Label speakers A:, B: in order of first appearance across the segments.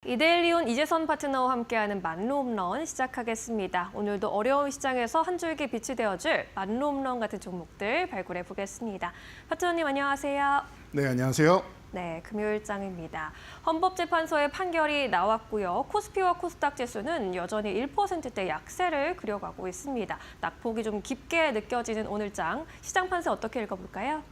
A: 이데일리온 이재선 파트너와 함께하는 만루 홈런 시작하겠습니다. 오늘도 어려운 시장에서 한 줄기 빛이 되어줄 만루 홈런 같은 종목들 발굴해 보겠습니다. 파트너님 안녕하세요.
B: 네, 안녕하세요.
A: 네, 금요일장입니다. 헌법재판소의 판결이 나왔고요. 코스피와 코스닥 지수는 여전히 1%대 약세를 그려가고 있습니다. 낙폭이 좀 깊게 느껴지는 오늘장, 시장 판세 어떻게 읽어볼까요?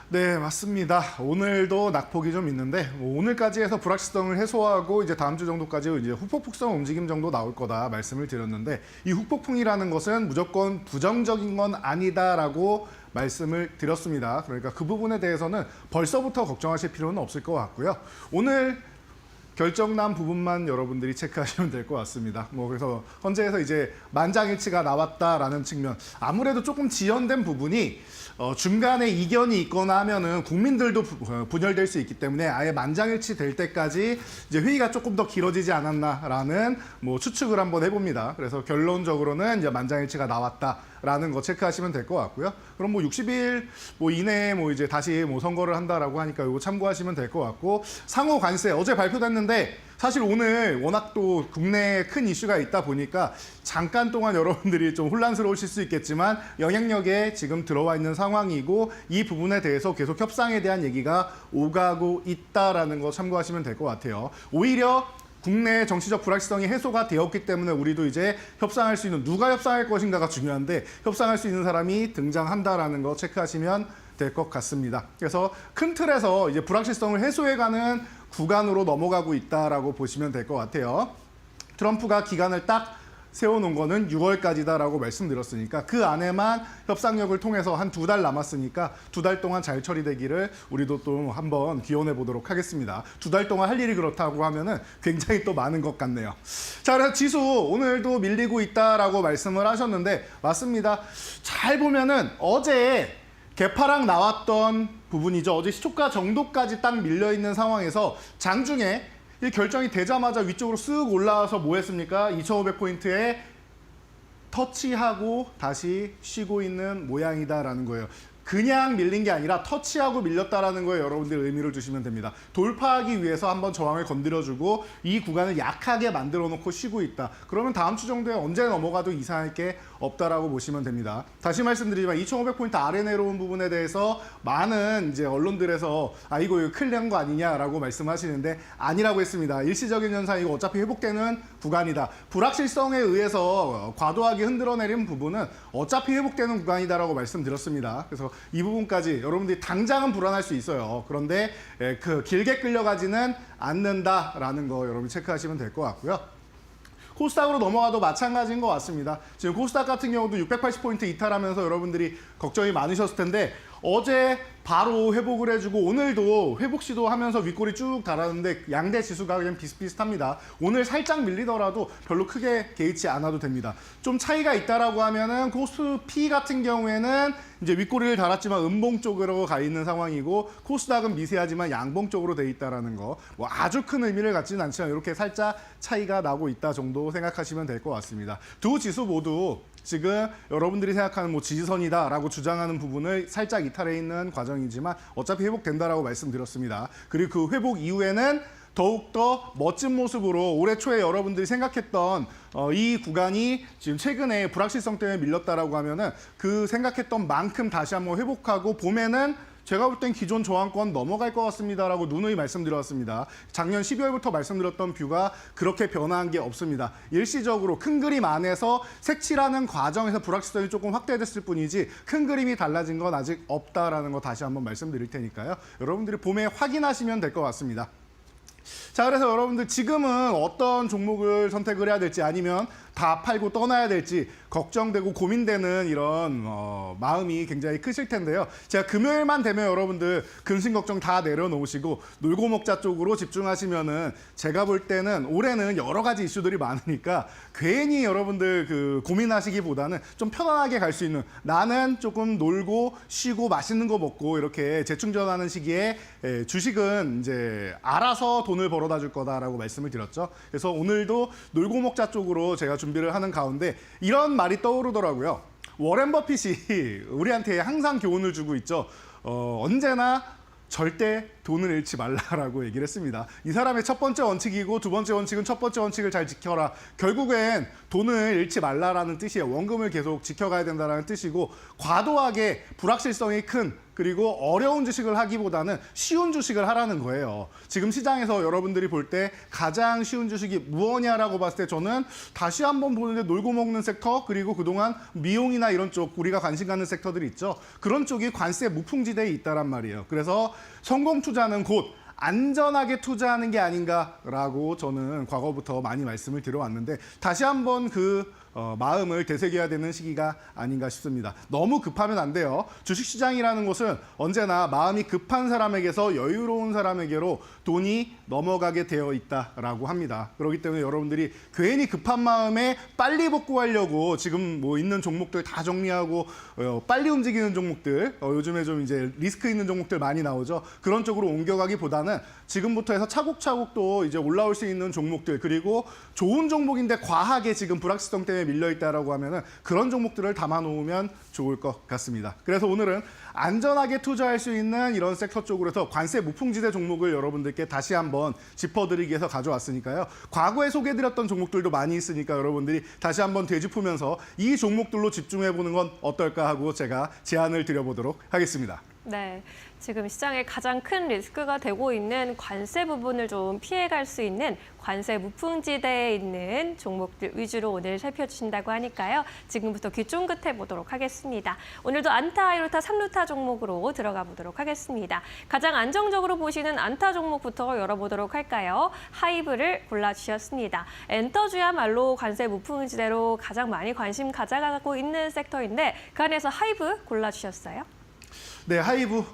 B: 네, 맞습니다. 오늘도 낙폭이 좀 있는데 오늘까지 해서 불확실성을 해소하고 이제 다음 주 정도까지 이제 후폭풍성 움직임 정도 나올 거다 말씀을 드렸는데 이 후폭풍이라는 것은 무조건 부정적인 건 아니다라고 말씀을 드렸습니다. 그러니까 그 부분에 대해서는 벌써부터 걱정하실 필요는 없을 것 같고요. 오늘 결정난 부분만 여러분들이 체크하시면 될 것 같습니다. 그래서 헌재에서 이제 만장일치가 나왔다라는 측면, 아무래도 조금 지연된 부분이 중간에 이견이 있거나 하면은 국민들도 분열될 수 있기 때문에 아예 만장일치 될 때까지 이제 회의가 조금 더 길어지지 않았나라는 추측을 한번 해봅니다. 그래서 결론적으로는 이제 만장일치가 나왔다라는 거 체크하시면 될 것 같고요. 그럼 60일 이내에 이제 다시 선거를 한다라고 하니까 이거 참고하시면 될 것 같고, 상호 관세 어제 발표됐는데 사실 오늘 워낙 또 국내에 큰 이슈가 있다 보니까 잠깐 동안 여러분들이 좀 혼란스러우실 수 있겠지만 영향력에 지금 들어와 있는 상황이고 이 부분에 대해서 계속 협상에 대한 얘기가 오가고 있다라는 거 참고하시면 될 것 같아요. 오히려 국내 정치적 불확실성이 해소가 되었기 때문에 우리도 이제 협상할 수 있는, 누가 협상할 것인가가 중요한데 협상할 수 있는 사람이 등장한다라는 거 체크하시면 될 것 같습니다. 그래서 큰 틀에서 이제 불확실성을 해소해가는 구간으로 넘어가고 있다라고 보시면 될 것 같아요. 트럼프가 기간을 딱 세워놓은 거는 6월까지다라고 말씀드렸으니까 그 안에만 협상력을 통해서 한 2달 남았으니까 2달 동안 잘 처리되기를 우리도 또 한번 기원해 보도록 하겠습니다. 2달 동안 할 일이 그렇다고 하면은 굉장히 또 많은 것 같네요. 자, 그래서 지수 오늘도 밀리고 있다라고 말씀을 하셨는데 맞습니다. 잘 보면은 어제 개파락 나왔던 부분이죠. 어제 시초가 정도까지 딱 밀려있는 상황에서 장중에 이 결정이 되자마자 위쪽으로 쓱 올라와서 뭐 했습니까? 2,500포인트에 터치하고 다시 쉬고 있는 모양이다라는 거예요. 그냥 밀린 게 아니라 터치하고 밀렸다라는 거에 여러분들 의미를 두시면 됩니다. 돌파하기 위해서 한번 저항을 건드려주고 이 구간을 약하게 만들어 놓고 쉬고 있다. 그러면 다음 주 정도에 언제 넘어가도 이상할 게 없다라고 보시면 됩니다. 다시 말씀드리지만 2,500포인트 아래 내려온 부분에 대해서 많은 이제 언론들에서 이거 클리어한 거 아니냐라고 말씀하시는데 아니라고 했습니다. 일시적인 현상이고 어차피 회복되는 구간이다. 불확실성에 의해서 과도하게 흔들어내린 부분은 어차피 회복되는 구간이다라고 말씀드렸습니다. 그래서 이 부분까지 여러분들이 당장은 불안할 수 있어요. 그런데 길게 끌려가지는 않는다라는 거 여러분 체크하시면 될 것 같고요. 코스닥으로 넘어가도 마찬가지인 것 같습니다. 지금 코스닥 같은 경우도 680포인트 이탈하면서 여러분들이 걱정이 많으셨을 텐데 어제 바로 회복을 해주고 오늘도 회복 시도하면서 윗골이 쭉 달았는데 양대 지수가 그냥 비슷비슷합니다. 오늘 살짝 밀리더라도 별로 크게 개의치 않아도 됩니다. 좀 차이가 있다라고 하면은 코스피 같은 경우에는 이제 윗꼬리를 달았지만 음봉 쪽으로 가 있는 상황이고 코스닥은 미세하지만 양봉 쪽으로 돼 있다라는 거. 아주 큰 의미를 갖지는 않지만 이렇게 살짝 차이가 나고 있다 정도 생각하시면 될 것 같습니다. 두 지수 모두 지금 여러분들이 생각하는 지지선이다라고 주장하는 부분을 살짝 이탈해 있는 과정이지만 어차피 회복된다라고 말씀드렸습니다. 그리고 그 회복 이후에는 더욱더 멋진 모습으로 올해 초에 여러분들이 생각했던 이 구간이 지금 최근에 불확실성 때문에 밀렸다라고 하면은 그 생각했던 만큼 다시 한번 회복하고 봄에는 제가 볼 땐 기존 저항권 넘어갈 것 같습니다라고 누누이 말씀드렸습니다. 작년 12월부터 말씀드렸던 뷰가 그렇게 변화한 게 없습니다. 일시적으로 큰 그림 안에서 색칠하는 과정에서 불확실성이 조금 확대됐을 뿐이지 큰 그림이 달라진 건 아직 없다라는 거 다시 한번 말씀드릴 테니까요. 여러분들이 봄에 확인하시면 될 것 같습니다. 자, 그래서 여러분들 지금은 어떤 종목을 선택을 해야 될지 아니면 다 팔고 떠나야 될지 걱정되고 고민되는 이런 마음이 굉장히 크실 텐데요. 제가 금요일만 되면 여러분들 근심 걱정 다 내려놓으시고 놀고 먹자 쪽으로 집중하시면은 제가 볼 때는 올해는 여러 가지 이슈들이 많으니까 괜히 여러분들 고민하시기보다는 좀 편안하게 갈 수 있는, 나는 조금 놀고 쉬고 맛있는 거 먹고 이렇게 재충전하는 시기에 주식은 이제 알아서 돈을 벌어다 줄 거다라고 말씀을 드렸죠. 그래서 오늘도 놀고 먹자 쪽으로 제가 준비를 하는 가운데 이런 말이 떠오르더라고요. 워렌 버핏이 우리한테 항상 교훈을 주고 있죠. 언제나 절대 돈을 잃지 말라라고 얘기를 했습니다. 이 사람의 첫 번째 원칙이고 두 번째 원칙은 첫 번째 원칙을 잘 지켜라. 결국엔 돈을 잃지 말라라는 뜻이에요. 원금을 계속 지켜가야 된다는 뜻이고 과도하게 불확실성이 큰 그리고 어려운 주식을 하기보다는 쉬운 주식을 하라는 거예요. 지금 시장에서 여러분들이 볼 때 가장 쉬운 주식이 무엇이냐라고 봤을 때 저는 다시 한번 보는데 놀고 먹는 섹터 그리고 그동안 미용이나 이런 쪽 우리가 관심 갖는 섹터들이 있죠. 그런 쪽이 관세 무풍지대에 있다란 말이에요. 그래서 성공 투자는 곧 안전하게 투자하는 게 아닌가라고 저는 과거부터 많이 말씀을 드려왔는데 다시 한번 그 마음을 되새겨야 되는 시기가 아닌가 싶습니다. 너무 급하면 안 돼요. 주식시장이라는 것은 언제나 마음이 급한 사람에게서 여유로운 사람에게로 돈이 넘어가게 되어 있다라고 합니다. 그렇기 때문에 여러분들이 괜히 급한 마음에 빨리 복구하려고 지금 뭐 있는 종목들 다 정리하고 빨리 움직이는 종목들 요즘에 좀 이제 리스크 있는 종목들 많이 나오죠. 그런 쪽으로 옮겨가기보다는 지금부터 해서 차곡차곡 또 이제 올라올 수 있는 종목들 그리고 좋은 종목인데 과하게 지금 불확실성 때문에 밀려 있다라고 하면은 그런 종목들을 담아 놓으면 좋을 것 같습니다. 그래서 오늘은 안전하게 투자할 수 있는 이런 섹터 쪽으로 해서 관세 무풍지대 종목을 여러분들께 다시 한번 짚어드리기 위해서 가져왔으니까요. 과거에 소개해드렸던 종목들도 많이 있으니까 여러분들이 다시 한번 되짚으면서 이 종목들로 집중해보는 건 어떨까 하고 제가 제안을 드려보도록 하겠습니다.
A: 네, 지금 시장에 가장 큰 리스크가 되고 있는 관세 부분을 좀 피해갈 수 있는 관세 무풍지대에 있는 종목들 위주로 오늘 살펴주신다고 하니까요. 지금부터 귀 쫑긋해 보도록 하겠습니다. 오늘도 안타, 1루타, 3루타 종목으로 들어가 보도록 하겠습니다. 가장 안정적으로 보시는 안타 종목부터 열어보도록 할까요? 하이브를 골라주셨습니다. 엔터주야말로 관세 무풍지대로 가장 많이 관심 가져가고 있는 섹터인데 그 안에서 하이브 골라주셨어요?
B: 네, 하이브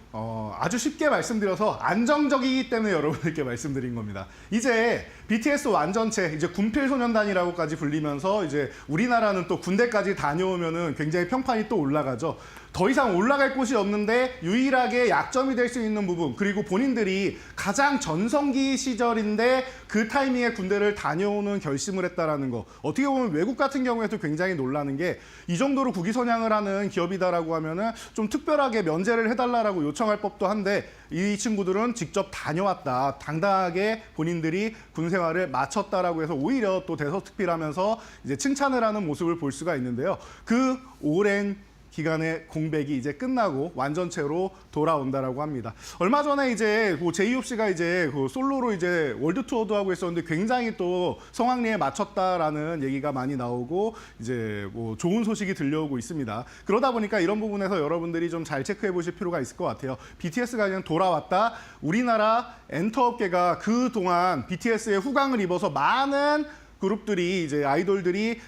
B: 아주 쉽게 말씀드려서 안정적이기 때문에 여러분들께 말씀드린 겁니다. 이제 BTS 완전체 이제 군필소년단이라고까지 불리면서 이제 우리나라는 또 군대까지 다녀오면은 굉장히 평판이 또 올라가죠. 더 이상 올라갈 곳이 없는데 유일하게 약점이 될 수 있는 부분 그리고 본인들이 가장 전성기 시절인데 그 타이밍에 군대를 다녀오는 결심을 했다라는 거 어떻게 보면 외국 같은 경우에도 굉장히 놀라는 게 이 정도로 국위선양을 하는 기업이다라고 하면은 좀 특별하게 면제를 해달라라고 요청할 법도 한데 이 친구들은 직접 다녀왔다 당당하게 본인들이 군 생활을 마쳤다라고 해서 오히려 또 대서특필하면서 이제 칭찬을 하는 모습을 볼 수가 있는데요. 그 오랜 기간의 공백이 이제 끝나고 완전체로 돌아온다라고 합니다. 얼마 전에 이제 제이홉 씨가 이제 솔로로 이제 월드 투어도 하고 있었는데 굉장히 또 성황리에 맞췄다라는 얘기가 많이 나오고 이제 뭐 좋은 소식이 들려오고 있습니다. 그러다 보니까 이런 부분에서 여러분들이 좀 잘 체크해 보실 필요가 있을 것 같아요. BTS가 그냥 돌아왔다. 우리나라 엔터업계가 그동안 BTS의 후광을 입어서 많은 그룹들이 이제 아이돌들이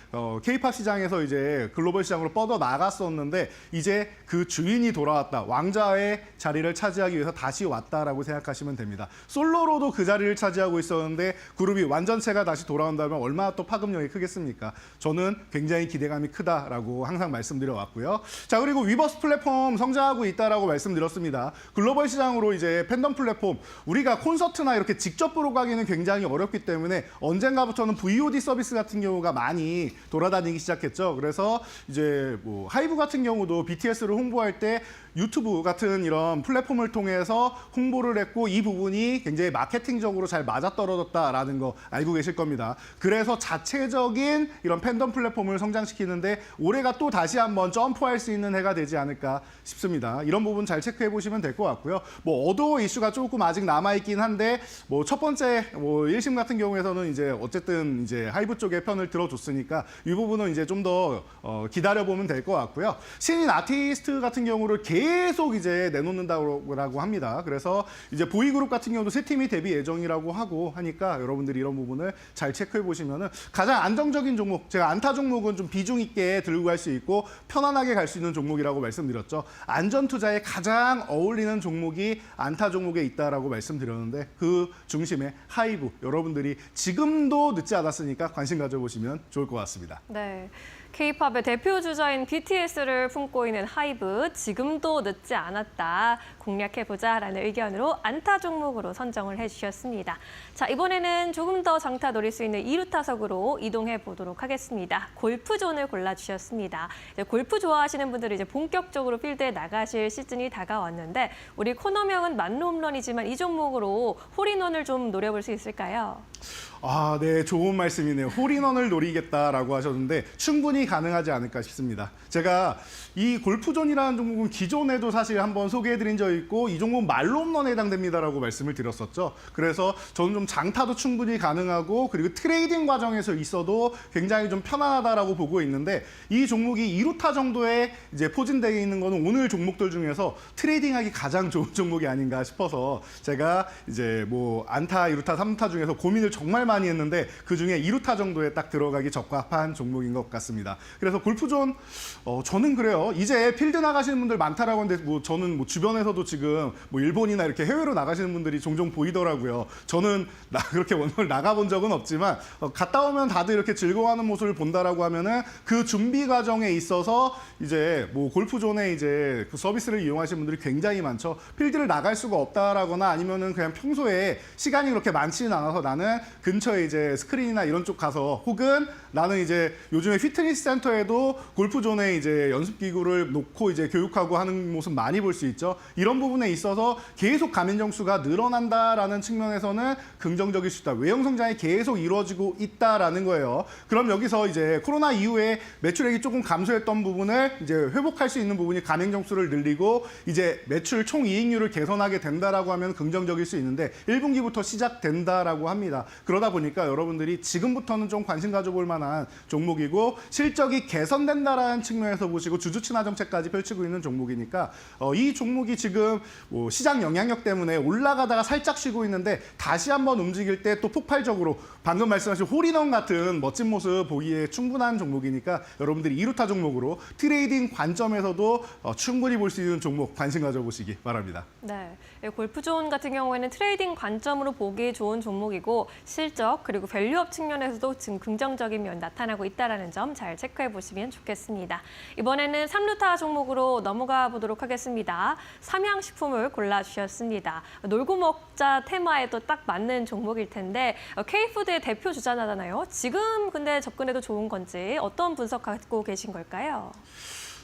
B: K-팝 시장에서 이제 글로벌 시장으로 뻗어 나갔었는데 이제 그 주인이 돌아왔다. 왕자의 자리를 차지하기 위해서 다시 왔다라고 생각하시면 됩니다. 솔로로도 그 자리를 차지하고 있었는데 그룹이 완전체가 다시 돌아온다면 얼마나 또 파급력이 크겠습니까? 저는 굉장히 기대감이 크다라고 항상 말씀드려 왔고요. 자, 그리고 위버스 플랫폼 성장하고 있다라고 말씀드렸습니다. 글로벌 시장으로 이제 팬덤 플랫폼 우리가 콘서트나 이렇게 직접 보러 가기는 굉장히 어렵기 때문에 언젠가부터는 VOD 서비스 같은 경우가 많이 돌아다니기 시작했죠. 그래서 이제 뭐 하이브 같은 경우도 BTS를 홍보할 때 유튜브 같은 이런 플랫폼을 통해서 홍보를 했고 이 부분이 굉장히 마케팅적으로 잘 맞아떨어졌다라는 거 알고 계실 겁니다. 그래서 자체적인 이런 팬덤 플랫폼을 성장시키는데 올해가 또 다시 한번 점프할 수 있는 해가 되지 않을까 싶습니다. 이런 부분 잘 체크해 보시면 될 것 같고요. 뭐 어도 이슈가 조금 아직 남아 있긴 한데 뭐 첫 번째 뭐 1심 같은 경우에서는 이제 어쨌든 이제 하이브 쪽의 편을 들어줬으니까 이 부분은 이제 좀 더 기다려 보면 될 것 같고요. 신인 아티스트 같은 경우를 계속 이제 내놓는다고 합니다. 그래서 이제 보이그룹 같은 경우도 새 팀이 데뷔 예정이라고 하고 하니까 여러분들이 이런 부분을 잘 체크해 보시면은 가장 안정적인 종목, 제가 안타 종목은 좀 비중 있게 들고 갈 수 있고 편안하게 갈 수 있는 종목이라고 말씀드렸죠. 안전 투자에 가장 어울리는 종목이 안타 종목에 있다라고 말씀드렸는데 그 중심에 하이브 여러분들이 지금도 늦지 않았으니까 관심 가져보시면 좋을 것 같습니다.
A: 네. K-팝의 대표 주자인 BTS를 품고 있는 하이브, 지금도 늦지 않았다. 공략해보자라는 의견으로 안타 종목으로 선정을 해주셨습니다. 자, 이번에는 조금 더 장타 노릴 수 있는 2루 타석으로 이동해 보도록 하겠습니다. 골프존을 골라주셨습니다. 이제 골프 좋아하시는 분들은 이제 본격적으로 필드에 나가실 시즌이 다가왔는데 우리 코너명은 만루 홈런이지만 이 종목으로 홀인원을 좀 노려볼 수 있을까요?
B: 아, 네, 좋은 말씀이네요. 홀인원을 노리겠다라고 하셨는데 충분히 가능하지 않을까 싶습니다. 제가 이 골프존이라는 종목은 기존에도 사실 한번 소개해드린 적이 있고 이 종목은 말로 홈런에 해당됩니다라고 말씀을 드렸었죠. 그래서 저는 좀 장타도 충분히 가능하고 그리고 트레이딩 과정에서 있어도 굉장히 좀 편안하다라고 보고 있는데 이 종목이 2루타 정도에 이제 포진되어 있는 거는 오늘 종목들 중에서 트레이딩하기 가장 좋은 종목이 아닌가 싶어서 제가 이제 뭐 안타, 2루타, 3루타 중에서 고민을 정말 많이 했는데 그중에 2루타 정도에 딱 들어가기 적합한 종목인 것 같습니다. 그래서 골프존 저는 그래요. 이제 필드 나가시는 분들 많다라고 하는데 뭐 저는 뭐 주변에서도 지금 뭐 일본이나 이렇게 해외로 나가시는 분들이 종종 보이더라고요. 저는 그렇게 오늘 나가본 적은 없지만 갔다 오면 다들 이렇게 즐거워하는 모습을 본다라고 하면은 그 준비 과정에 있어서 이제 뭐 골프존에 이제 그 서비스를 이용하시는 분들이 굉장히 많죠. 필드를 나갈 수가 없다라거나 아니면은 그냥 평소에 시간이 그렇게 많지는 않아서 나는 근처에 이제 스크린이나 이런 쪽 가서 혹은 나는 이제 요즘에 피트니스 센터에도 골프존에 이제 연습기구를 놓고 이제 교육하고 하는 모습 많이 볼 수 있죠. 이런 부분에 있어서 계속 가맹점 수가 늘어난다라는 측면에서는 긍정적일 수 있다. 외형 성장이 계속 이루어지고 있다라는 거예요. 그럼 여기서 이제 코로나 이후에 매출액이 조금 감소했던 부분을 이제 회복할 수 있는 부분이 가맹점 수를 늘리고 이제 매출 총이익률을 개선하게 된다라고 하면 긍정적일 수 있는데 1분기부터 시작된다라고 합니다. 그러다 보니까 여러분들이 지금부터는 좀 관심 가져볼 만한 종목이고 실적이 개선된다라는 측면에서 보시고 주주 친화 정책까지 펼치고 있는 종목이니까 이 종목이 지금 뭐 시장 영향력 때문에 올라가다가 살짝 쉬고 있는데 다시 한번 움직일 때 또 폭발적으로 방금 말씀하신 홀인원 같은 멋진 모습 보기에 충분한 종목이니까 여러분들이 2루타 종목으로 트레이딩 관점에서도 충분히 볼 수 있는 종목 관심 가져보시기 바랍니다.
A: 네, 골프존 같은 경우에는 트레이딩 관점으로 보기 좋은 종목이고 실적 그리고 밸류업 측면에서도 지금 긍정적인 면 나타나고 있다는 점 잘 체크해 보시면 좋겠습니다. 이번에는 3루타 종목으로 넘어가 보도록 하겠습니다. 삼양식품을 골라주셨습니다. 놀고 먹자 테마에도 딱 맞는 종목일 텐데 K푸드의 대표 주자잖아요. 지금 근데 접근해도 좋은 건지 어떤 분석 갖고 계신 걸까요?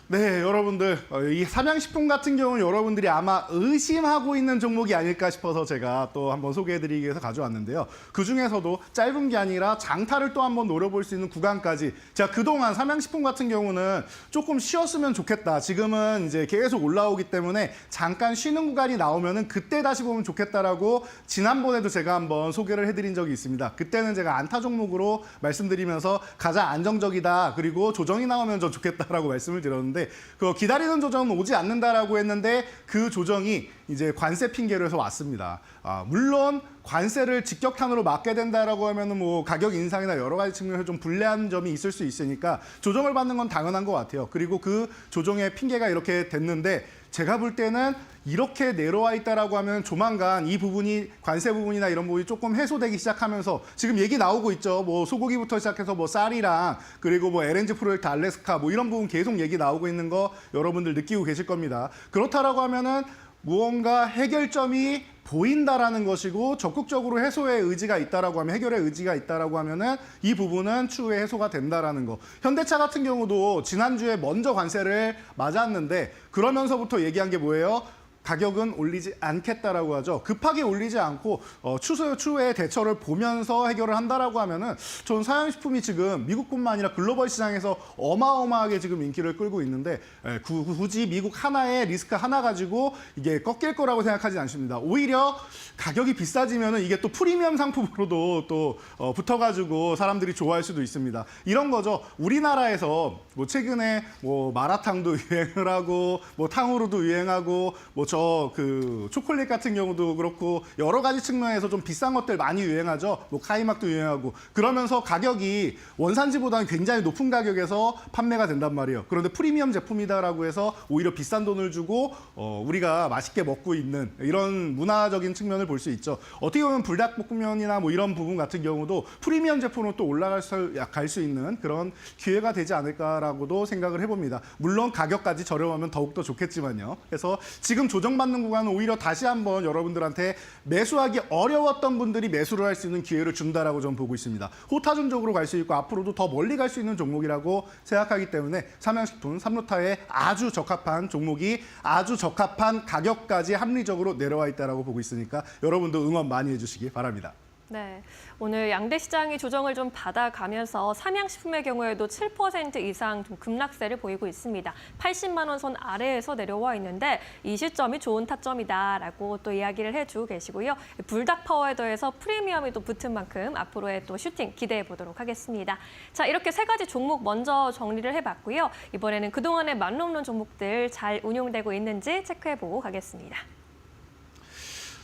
B: 네, 여러분들 이 삼양식품 같은 경우는 여러분들이 아마 의심하고 있는 종목이 아닐까 싶어서 제가 또 한번 소개해드리기 위해서 가져왔는데요. 그중에서도 짧은 게 아니라 장타를 또 한번 노려볼 수 있는 구간까지 제가 그동안 삼양식품 같은 경우는 조금 쉬었으면 좋겠다. 지금은 이제 계속 올라오기 때문에 잠깐 쉬는 구간이 나오면은 그때 다시 보면 좋겠다라고 지난번에도 제가 한번 소개를 해드린 적이 있습니다. 그때는 제가 안타 종목으로 말씀드리면서 가장 안정적이다. 그리고 조정이 나오면 좀 좋겠다라고 말씀을 드렸는데 그 기다리는 조정은 오지 않는다라고 했는데 그 조정이 이제 관세 핑계로 해서 왔습니다. 물론 관세를 직격탄으로 맞게 된다라고 하면은 뭐 가격 인상이나 여러 가지 측면에서 좀 불리한 점이 있을 수 있으니까 조정을 받는 건 당연한 것 같아요. 그리고 그 조정의 핑계가 이렇게 됐는데 제가 볼 때는 이렇게 내려와 있다라고 하면 조만간 이 부분이 관세 부분이나 이런 부분이 조금 해소되기 시작하면서 지금 얘기 나오고 있죠. 뭐 소고기부터 시작해서 뭐 쌀이랑 그리고 뭐 LNG 프로젝트 알래스카 뭐 이런 부분 계속 얘기 나오고 있는 거 여러분들 느끼고 계실 겁니다. 그렇다라고 하면은 무언가 해결점이 보인다라는 것이고 적극적으로 해소의 의지가 있다라고 하면 해결의 의지가 있다라고 하면은 이 부분은 추후에 해소가 된다라는 거. 현대차 같은 경우도 지난주에 먼저 관세를 맞았는데 그러면서부터 얘기한 게 뭐예요? 가격은 올리지 않겠다라고 하죠. 급하게 올리지 않고 추후에 대처를 보면서 해결을 한다라고 하면은 저는 삼양식품이 지금 미국뿐만 아니라 글로벌 시장에서 어마어마하게 지금 인기를 끌고 있는데 굳이 미국 하나의 리스크 하나 가지고 이게 꺾일 거라고 생각하지 않습니다. 오히려 가격이 비싸지면은 이게 또 프리미엄 상품으로도 또 붙어가지고 사람들이 좋아할 수도 있습니다. 이런 거죠. 우리나라에서 뭐 최근에 뭐 마라탕도 유행을 하고 뭐 탕후루도 유행하고 뭐 저 그 초콜릿 같은 경우도 그렇고 여러 가지 측면에서 좀 비싼 것들 많이 유행하죠. 뭐 카이막도 유행하고 그러면서 가격이 원산지보다는 굉장히 높은 가격에서 판매가 된단 말이에요. 그런데 프리미엄 제품이다라고 해서 오히려 비싼 돈을 주고 우리가 맛있게 먹고 있는 이런 문화적인 측면을 볼 수 있죠. 어떻게 보면 불닭볶음면이나 뭐 이런 부분 같은 경우도 프리미엄 제품으로 또 올라갈 수 있는 그런 기회가 되지 않을까라고도 생각을 해봅니다. 물론 가격까지 저렴하면 더욱더 좋겠지만요. 그래서 지금 조정받는 구간은 오히려 다시 한번 여러분들한테 매수하기 어려웠던 분들이 매수를 할 수 있는 기회를 준다라고 저는 보고 있습니다. 호타준적으로 갈 수 있고 앞으로도 더 멀리 갈 수 있는 종목이라고 생각하기 때문에 삼양식품, 삼루타에 아주 적합한 종목이 아주 적합한 가격까지 합리적으로 내려와 있다라고 보고 있으니까 여러분도 응원 많이 해주시기 바랍니다.
A: 네, 오늘 양대 시장이 조정을 좀 받아가면서 삼양식품의 경우에도 7% 이상 좀 급락세를 보이고 있습니다. 80만 원 선 아래에서 내려와 있는데 이 시점이 좋은 타점이다라고 또 이야기를 해주고 계시고요. 불닭파워에 더해서 프리미엄이 또 붙은 만큼 앞으로의 또 슈팅 기대해 보도록 하겠습니다. 자, 이렇게 세 가지 종목 먼저 정리를 해봤고요. 이번에는 그동안의 말로 없는 종목들 잘 운용되고 있는지 체크해보고 가겠습니다.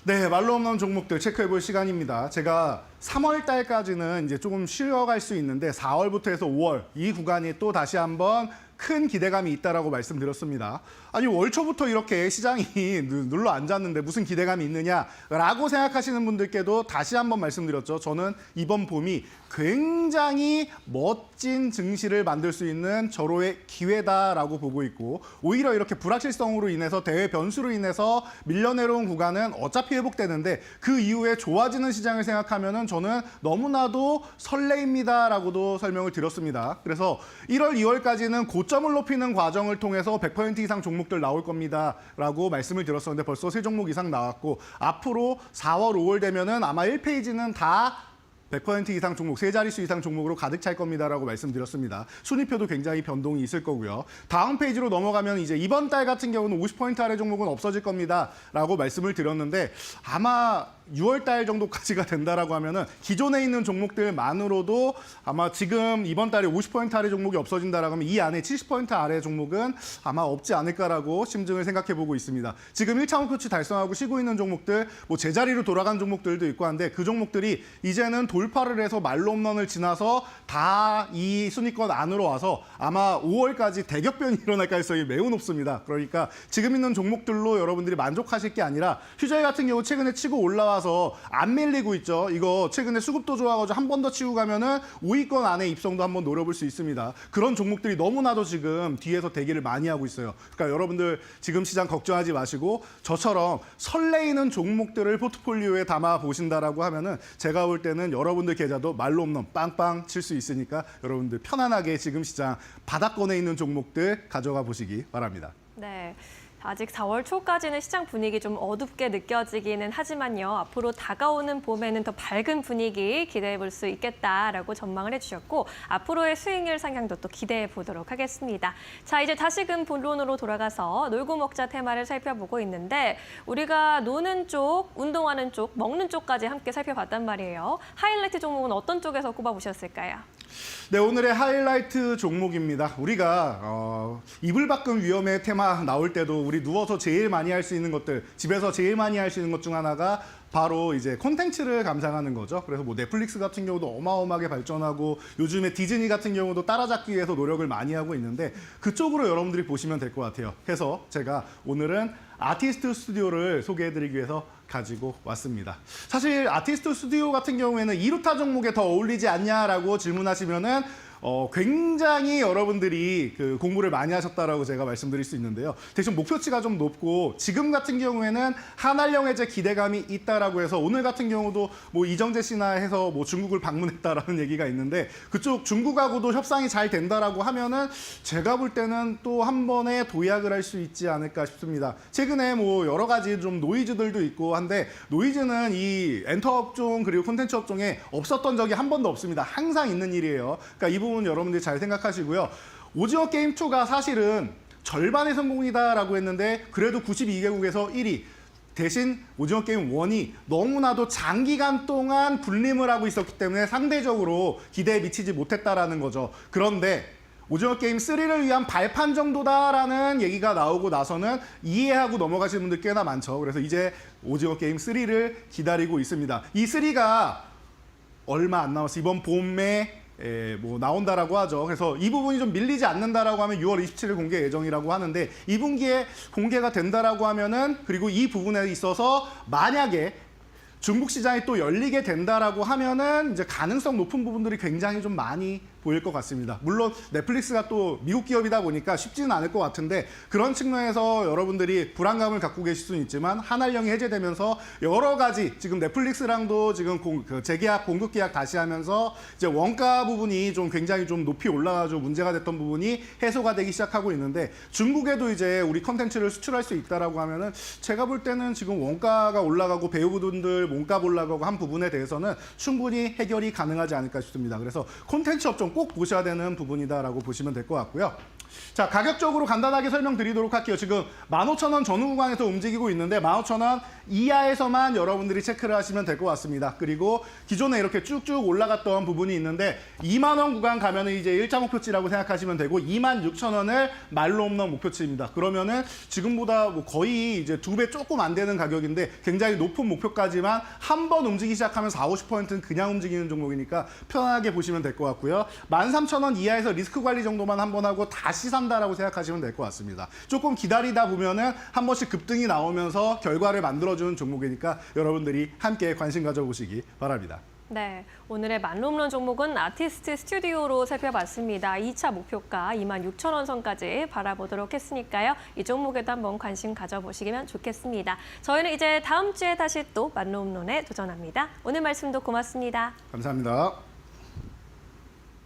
B: 네, 말로 없는 종목들 체크해볼 시간입니다. 제가 3월 달까지는 이제 조금 쉬어갈 수 있는데 4월부터 해서 5월 이 구간이 또 다시 한번 큰 기대감이 있다라고 말씀드렸습니다. 아니 월초부터 이렇게 시장이 눌러 앉았는데 무슨 기대감이 있느냐라고 생각하시는 분들께도 다시 한번 말씀드렸죠. 저는 이번 봄이 굉장히 멋진 증시를 만들 수 있는 절호의 기회다라고 보고 있고 오히려 이렇게 불확실성으로 인해서 대외 변수로 인해서 밀려 내려온 구간은 어차피 회복되는데 그 이후에 좋아지는 시장을 생각하면은 저는 너무나도 설레입니다라고도 설명을 드렸습니다. 그래서 1월, 2월까지는 고점을 높이는 과정을 통해서 100% 이상 종목들 나올 겁니다라고 말씀을 드렸었는데 벌써 3종목 이상 나왔고 앞으로 4월, 5월 되면은 아마 1페이지는 다 100% 이상 종목, 세 자릿수 이상 종목으로 가득 찰 겁니다라고 말씀드렸습니다. 순위표도 굉장히 변동이 있을 거고요. 다음 페이지로 넘어가면 이제 이번 달 같은 경우는 50% 아래 종목은 없어질 겁니다라고 말씀을 드렸는데 아마 6월 달 정도까지가 된다라고 하면은 기존에 있는 종목들만으로도 아마 지금 이번 달에 50% 아래 종목이 없어진다라고 하면 이 안에 70% 아래 종목은 아마 없지 않을까라고 심증을 생각해 보고 있습니다. 지금 1차 목표치 달성하고 쉬고 있는 종목들, 뭐 제자리로 돌아간 종목들도 있고 한데 그 종목들이 이제는 돌파를 해서 말로 홈런을 지나서 다 이 순위권 안으로 와서 아마 5월까지 대격변이 일어날 가능성이 매우 높습니다. 그러니까 지금 있는 종목들로 여러분들이 만족하실 게 아니라 휴저희 같은 경우 최근에 치고 올라와서 안 밀리고 있죠. 이거 최근에 수급도 좋아가지고 한 번 더 치고 가면은 5위권 안에 입성도 한번 노려볼 수 있습니다. 그런 종목들이 너무나도 지금 뒤에서 대기를 많이 하고 있어요. 그러니까 여러분들 지금 시장 걱정하지 마시고 저처럼 설레이는 종목들을 포트폴리오에 담아 보신다라고 하면은 제가 볼 때는 여러분들 계좌도 말로 홈런 빵빵 칠 수 있으니까 여러분들 편안하게 지금 시장 바닥권에 있는 종목들 가져가 보시기 바랍니다.
A: 네. 아직 4월 초까지는 시장 분위기 좀 어둡게 느껴지기는 하지만요. 앞으로 다가오는 봄에는 더 밝은 분위기 기대해 볼 수 있겠다라고 전망을 해주셨고 앞으로의 수익률 상향도 또 기대해 보도록 하겠습니다. 자, 이제 다시금 본론으로 돌아가서 놀고 먹자 테마를 살펴보고 있는데 우리가 노는 쪽, 운동하는 쪽, 먹는 쪽까지 함께 살펴봤단 말이에요. 하이라이트 종목은 어떤 쪽에서 꼽아보셨을까요?
B: 네, 오늘의 하이라이트 종목입니다. 우리가 이불 밖은 위험의 테마 나올 때도 우리 누워서 제일 많이 할 수 있는 것들, 집에서 제일 많이 할 수 있는 것 중 하나가 바로 이제 콘텐츠를 감상하는 거죠. 그래서 뭐 넷플릭스 같은 경우도 어마어마하게 발전하고 요즘에 디즈니 같은 경우도 따라잡기 위해서 노력을 많이 하고 있는데 그쪽으로 여러분들이 보시면 될 것 같아요. 그래서 제가 오늘은 아티스트 스튜디오를 소개해드리기 위해서 가지고 왔습니다. 사실 아티스트 스튜디오 같은 경우에는 이루타 종목에 더 어울리지 않냐라고 질문하시면은 굉장히 여러분들이 그 공부를 많이 하셨다라고 제가 말씀드릴 수 있는데요. 대신 목표치가 좀 높고 지금 같은 경우에는 한알영해제 기대감이 있다라고 해서 오늘 같은 경우도 뭐 이정재 씨나 해서 뭐 중국을 방문했다라는 얘기가 있는데 그쪽 중국하고도 협상이 잘 된다라고 하면은 제가 볼 때는 또 한 번에 도약을 할 수 있지 않을까 싶습니다. 최근에 뭐 여러 가지 좀 노이즈들도 있고 한데 노이즈는 이 엔터 업종 그리고 콘텐츠 업종에 없었던 적이 한 번도 없습니다. 항상 있는 일이에요. 그러니까 이 부분 여러분들이 잘 생각하시고요. 오징어 게임 2가 사실은 절반의 성공이다라고 했는데 그래도 92개국에서 1위. 대신 오징어 게임 1이 너무나도 장기간 동안 군림을 하고 있었기 때문에 상대적으로 기대에 미치지 못했다라는 거죠. 그런데 오징어 게임 3를 위한 발판 정도다라는 얘기가 나오고 나서는 이해하고 넘어가시는 분들 꽤나 많죠. 그래서 이제 오징어 게임 3를 기다리고 있습니다. 이 3가 얼마 안 남았어. 이번 봄에 뭐 나온다라고 하죠. 그래서 이 부분이 좀 밀리지 않는다라고 하면 6월 27일 공개 예정이라고 하는데 2분기에 공개가 된다라고 하면은 그리고 이 부분에 있어서 만약에 중국 시장이 또 열리게 된다라고 하면은 이제 가능성 높은 부분들이 굉장히 좀 많이 보일 것 같습니다. 물론 넷플릭스가 또 미국 기업이다 보니까 쉽지는 않을 것 같은데 그런 측면에서 여러분들이 불안감을 갖고 계실 수는 있지만 한알령이 해제되면서 여러 가지 지금 넷플릭스랑도 지금 재계약, 공급 계약 다시 하면서 이제 원가 부분이 좀 굉장히 좀 높이 올라가지고 문제가 됐던 부분이 해소가 되기 시작하고 있는데 중국에도 이제 우리 컨텐츠를 수출할 수 있다라고 하면은 제가 볼 때는 지금 원가가 올라가고 배우분들 몸값 올라가고 한 부분에 대해서는 충분히 해결이 가능하지 않을까 싶습니다. 그래서 콘텐츠 업종 꼭 보셔야 되는 부분이다라고 보시면 될 것 같고요. 자, 가격적으로 간단하게 설명드리도록 할게요. 지금 15,000원 전후 구간에서 움직이고 있는데 15,000원 이하에서만 여러분들이 체크를 하시면 될 것 같습니다. 그리고 기존에 이렇게 쭉쭉 올라갔던 부분이 있는데 2만 원 구간 가면은 이제 1차 목표치라고 생각하시면 되고 26,000원을 말로 없는 목표치입니다. 그러면은 지금보다 뭐 거의 이제 2배 조금 안 되는 가격인데 굉장히 높은 목표까지만 한 번 움직이기 시작하면 40~50%는 그냥 움직이는 종목이니까 편하게 보시면 될 것 같고요. 13,000원 이하에서 리스크 관리 정도만 한번 하고 다시 산다라고 생각하시면 될 것 같습니다. 조금 기다리다 보면은 한 번씩 급등이 나오면서 결과를 만들어주는 종목이니까 여러분들이 함께 관심 가져보시기 바랍니다.
A: 네, 오늘의 만룸론 종목은 아티스트 스튜디오로 살펴봤습니다. 2차 목표가 26,000원 선까지 바라보도록 했으니까요. 이 종목에도 한번 관심 가져보시면 좋겠습니다. 저희는 이제 다음 주에 다시 또 만룸론에 도전합니다. 오늘 말씀도 고맙습니다.
B: 감사합니다.